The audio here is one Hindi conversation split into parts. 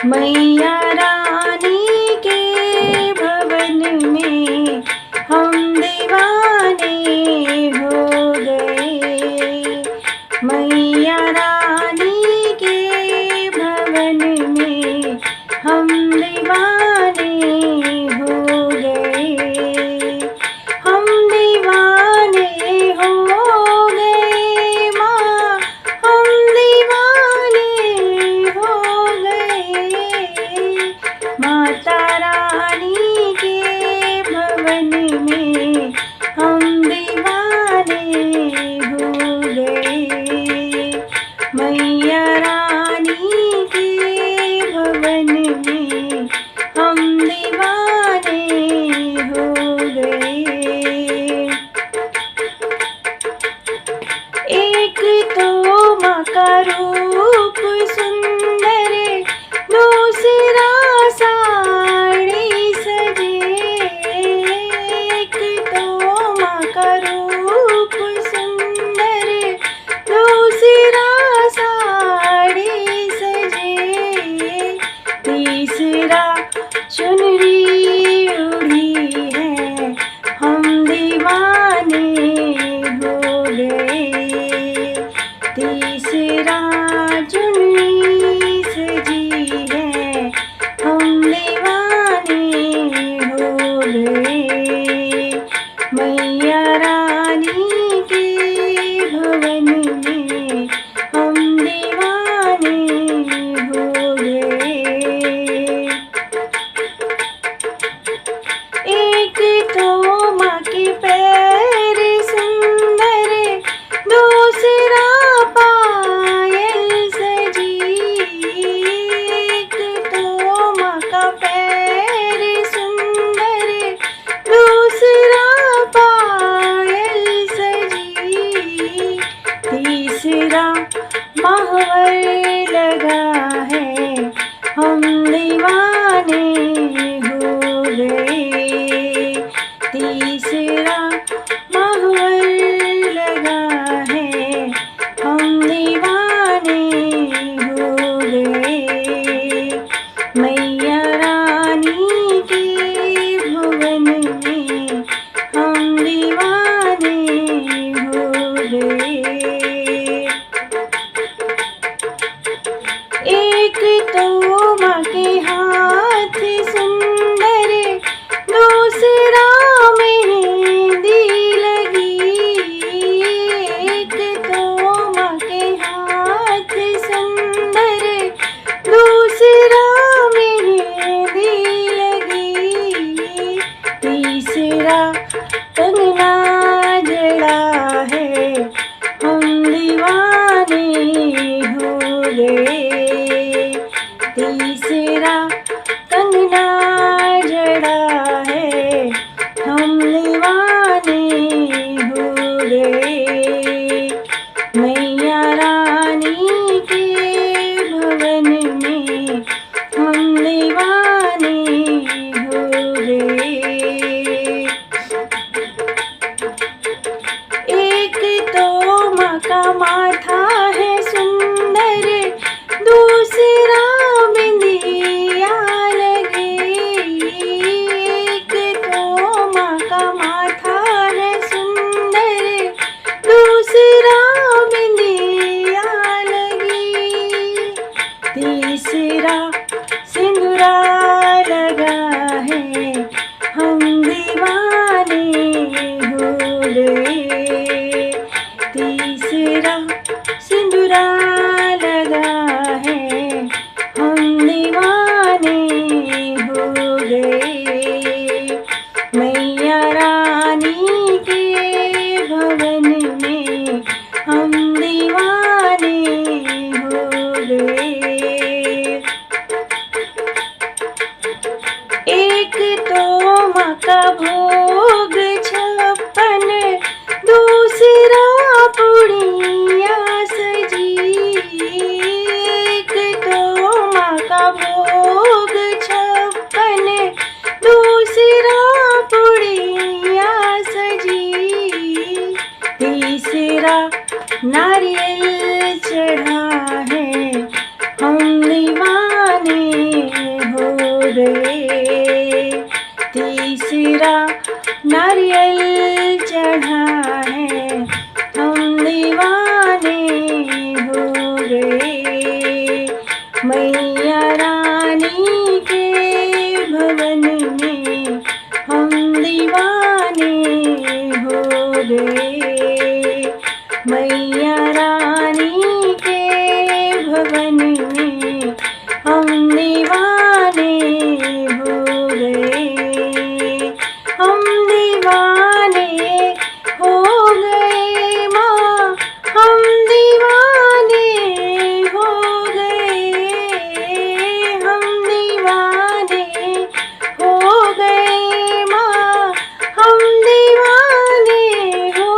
मैया रानी के भवन में हम दीवाने हो गए। मैया रानी के भवन में हम दीवाने हो गए। हम दीवाने हो गए माँ, हम दीवाने हो गए। माता रानी के भवन में हम दीवाने हो गए। मैया रानी के भवन में हम दीवाने हो गए। एक तो माँ का रूप सुंदर, दूसरा साड़ी सजे। एक तो माँ का रूप सुंदर, दूसरा साड़ी सजे। तीसरा चुनरी उड़ी है, हम दीवाने हो गए। तीसरा चुनरी सजी है, हम दीवाने हो गए। मैया रानी के भवन में हम दीवाने हो गए। एक तो माँ के पैर सुंदर, दूसरा पायल सजी। एक तो माँ का पैर सुंदर, दूसरा पायल सजी। तीसरा महवर लगा है, हम दीवाने हो गए। तीसरा महवर लगा है, हम दीवाने हो गए। मैया रानी के भवन में हम दीवाने हो गए। एक तो माँ के हाथ भवन में हम दीवाने हो गए, हम दीवाने हो गए माँ, हम दीवाने हो गए, हम दीवाने हो गए माँ, हम दीवाने हो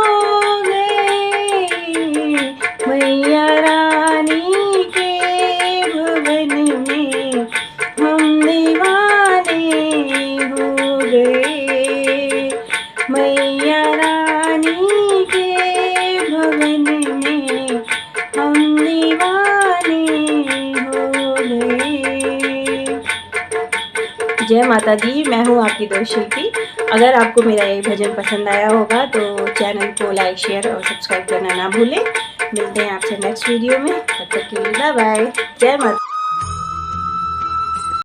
गए। मैया रानी के भवन में हम दीवाने हो गए, मैया रानी के भवन में हम दीवाने हो गए। जय माता दी। मैं हूँ आपकी दोस्त शिल्पी। अगर आपको मेरा ये भजन पसंद आया होगा तो चैनल को लाइक, शेयर और सब्सक्राइब करना ना भूलें। मिलते हैं आपसे नेक्स्ट वीडियो में। तब तक के लिए बाय बाय। जय माता।